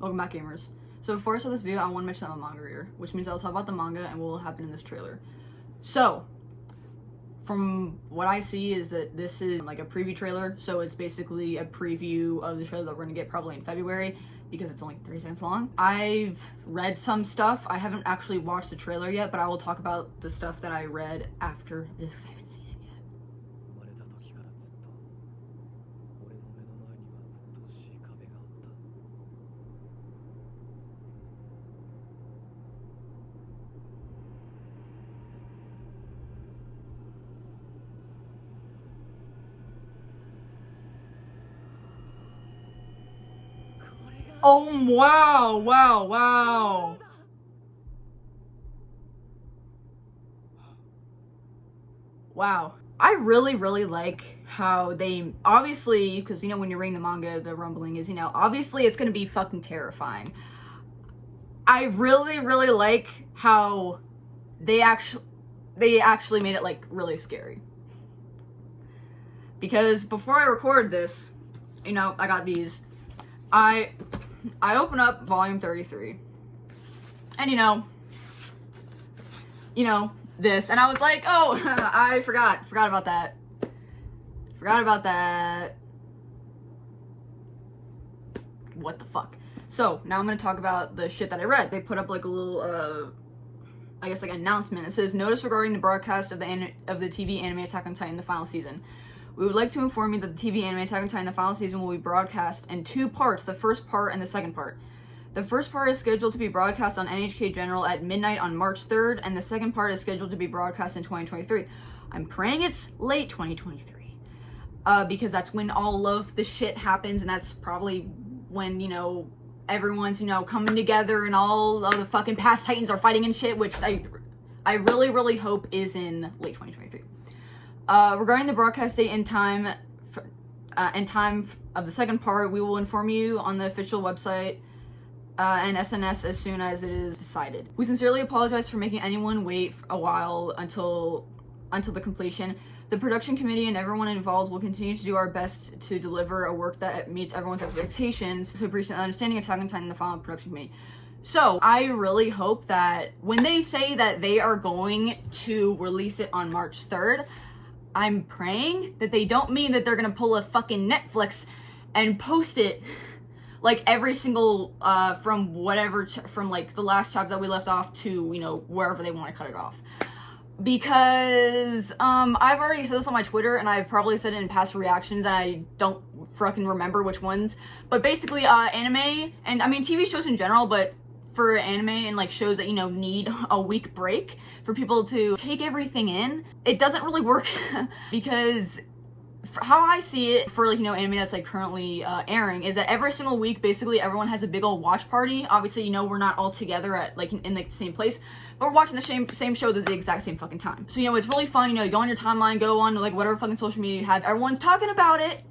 Welcome back, gamers. So before I start this video, I want to mention I'm a manga reader, which means I'll talk about the manga and what will happen in this trailer. So, from what I see is that this is like a preview trailer, so it's basically a preview of the trailer that we're going to get probably in February, because it's only 30 seconds long. I've read some stuff. I haven't actually watched the trailer yet, but I will talk about the stuff that I read after this, because I haven't seen it yet. Oh, wow, wow, wow. Wow. I really like how they, obviously, because, you know, when you're reading the manga, the rumbling is, you know, obviously it's going to be fucking terrifying. I really like how they actually made it, like, really scary. Because before I recorded this, you know, I got these. I open up volume 33, and you know, this, and I was like, oh, I forgot about that. What the fuck? So, now I'm gonna talk about the shit that I read. They put up like a little, I guess like announcement. It says, notice regarding the broadcast of the TV anime Attack on Titan, the final season. We would like to inform you that the TV anime Attack on Titan, the final season, will be broadcast in 2 parts, the first part and the second part. The first part is scheduled to be broadcast on NHK General at midnight on March 3rd, and the second part is scheduled to be broadcast in 2023. I'm praying it's late 2023, because that's when all of the shit happens, and that's probably when, you know, everyone's, you know, coming together and all of the fucking past Titans are fighting and shit, which I really hope is in late 2023. Regarding the broadcast date and time of the second part, we will inform you on the official website and SNS as soon as it is decided. We sincerely apologize for making anyone wait a while until the completion. The production committee and everyone involved will continue to do our best to deliver a work that meets everyone's expectations. So appreciate the understanding of Attack on Titan, the final production committee. So, I really hope that when they say that they are going to release it on March 3rd, I'm praying that they don't mean that they're gonna pull a fucking Netflix and post it like every single, from like the last chapter that we left off to, you know, wherever they want to cut it off. Because, I've already said this on my Twitter, and I've probably said it in past reactions, and I don't fucking remember which ones. But basically, anime, and I mean TV shows in general, but for anime and like shows that, you know, need a week break for people to take everything in, it doesn't really work because how I see it for, like, you know, anime that's like currently airing is that every single week basically everyone has a big old watch party. Obviously, you know, we're not all together at like in the same place, but we're watching the same show at the exact same fucking time. So, you know, it's really fun. You know, you go on your timeline, go on like whatever fucking social media you have, everyone's talking about it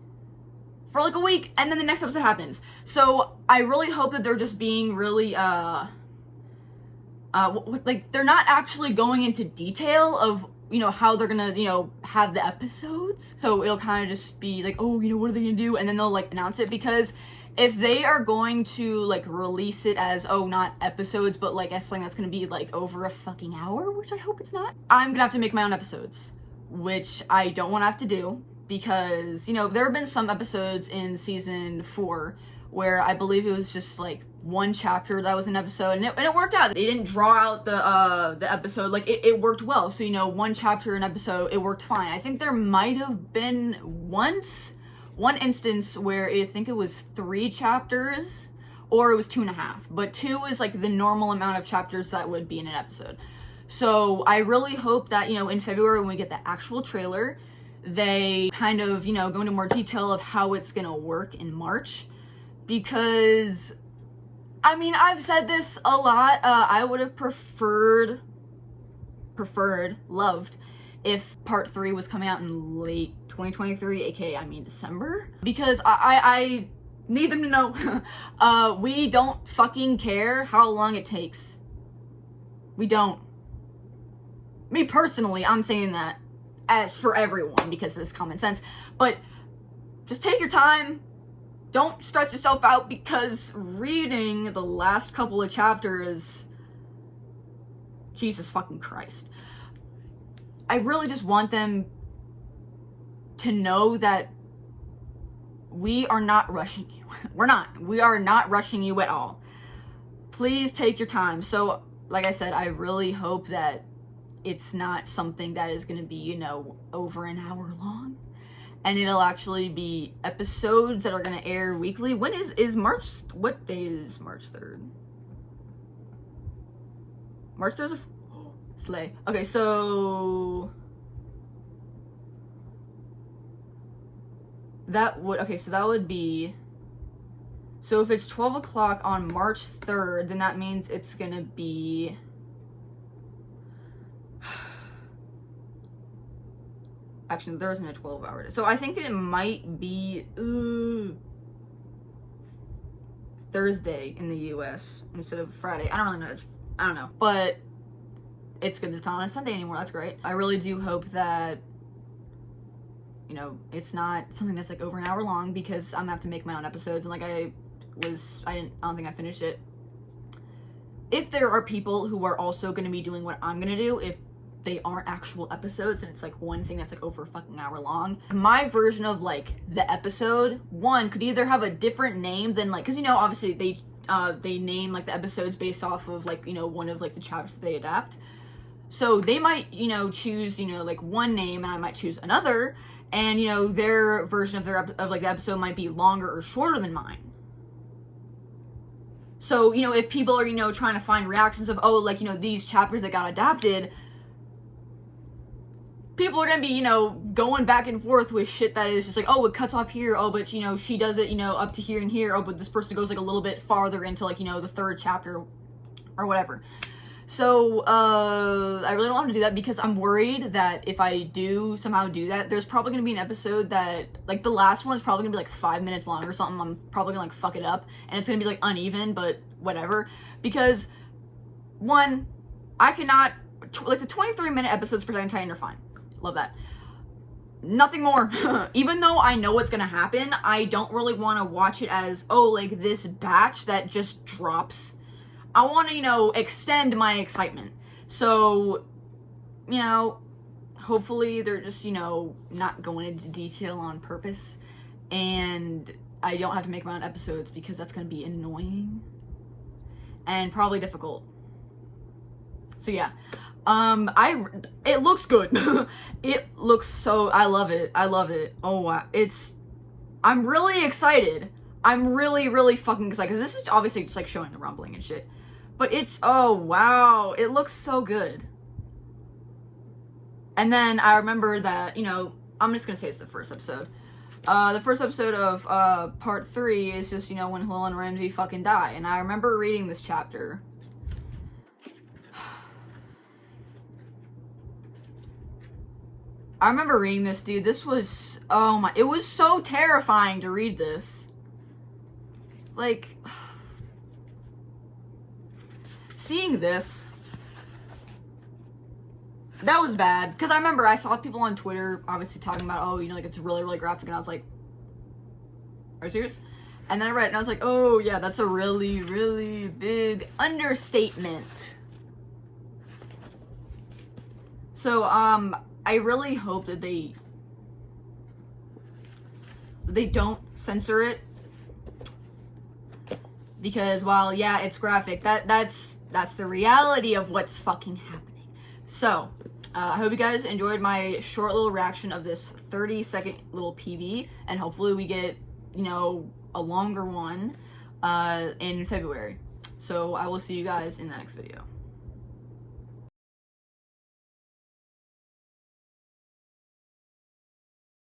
for like a week, and then the next episode happens. So I really hope that they're just being really, like, they're not actually going into detail of, you know, how they're gonna, you know, have the episodes. So it'll kind of just be like, oh, you know, what are they gonna do? And then they'll like announce it, because if they are going to like release it as, oh, not episodes, but like as something that's gonna be like over a fucking hour, which I hope it's not, I'm gonna have to make my own episodes, which I don't want to have to do. Because, you know, there have been some episodes in season 4 where I believe it was just like one chapter that was an episode, and it worked out. They didn't draw out the episode, like it worked well. So, you know, one chapter an episode, it worked fine. I think there might have been one instance where I think it was 3 chapters, or it was 2.5, but 2 is like the normal amount of chapters that would be in an episode. So I really hope that, you know, in February when we get the actual trailer, they kind of, you know, go into more detail of how it's gonna work in March. Because, I mean, I've said this a lot, I would have loved if part 3 was coming out in late 2023, aka, I mean, December. Because I need them to know, we don't fucking care how long it takes. We don't. Me personally, I'm saying that as for everyone, because it's common sense, but just take your time, don't stress yourself out, because reading the last couple of chapters, Jesus fucking Christ. I really just want them to know that we are not rushing you. We're not. We are not rushing you at all. Please take your time. So, like I said, I really hope that it's not something that is going to be, you know, over an hour long. And it'll actually be episodes that are going to air weekly. When is March, what day is March 3rd? March 3rd is Slay. Okay, so that would be, so if it's 12 o'clock on March 3rd, then that means it's going to be, actually, there isn't a 12-hour. So I think it might be Thursday in the US instead of Friday. I don't really know. I don't know. But it's good. It's not on a Sunday anymore. That's great. I really do hope that, you know, it's not something that's like over an hour long, because I'm gonna have to make my own episodes. And like I don't think I finished it. If there are people who are also going to be doing what I'm going to do, if they aren't actual episodes and it's like one thing that's like over a fucking hour long, my version of like the episode one could either have a different name than like, because you know obviously they name like the episodes based off of like, you know, one of like the chapters that they adapt. So they might, you know, choose, you know, like one name and I might choose another, and you know their version of like the episode might be longer or shorter than mine. So, you know, if people are, you know, trying to find reactions of, oh, like, you know, these chapters that got adapted, people are gonna be, you know, going back and forth with shit that is just like, oh, it cuts off here, oh, but, you know, she does it, you know, up to here and here, oh, but this person goes, like, a little bit farther into, like, you know, the third chapter, or whatever. So, I really don't want to do that, because I'm worried that if I do somehow do that, there's probably gonna be an episode that, like, the last one is probably gonna be, like, 5 minutes long or something. I'm probably gonna, like, fuck it up, and it's gonna be, like, uneven, but whatever, because, one, I cannot, like, the 23-minute episodes for Attack on Titan are fine. Love that. Nothing more. Even though I know what's gonna happen, I don't really want to watch it as, oh, like, this batch that just drops. I want to, you know, extend my excitement. So, you know, hopefully they're just, you know, not going into detail on purpose, and I don't have to make my own episodes, because that's going to be annoying and probably difficult. So yeah, it looks good. It looks so, I love it. I love it. Oh wow. I'm really excited. I'm really, really fucking excited, because this is obviously just like showing the rumbling and shit. But it's, oh wow, it looks so good. And then I remember that, you know, I'm just gonna say it's the first episode. The first episode of part 3 is just, you know, when Hillel and Ramsey fucking die. And I remember reading this chapter. I remember reading this, dude. This was, oh my, it was so terrifying to read this. Like, seeing this, that was bad. Because I remember I saw people on Twitter obviously talking about, oh, you know, like, it's really, really graphic. And I was like, are you serious? And then I read it and I was like, oh, yeah, that's a really, really big understatement. So, I really hope that they don't censor it. Because while, yeah, it's graphic, that's the reality of what's fucking happening. So, I hope you guys enjoyed my short little reaction of this 30-second little PV, and hopefully we get, you know, a longer one in February. So I will see you guys in the next video.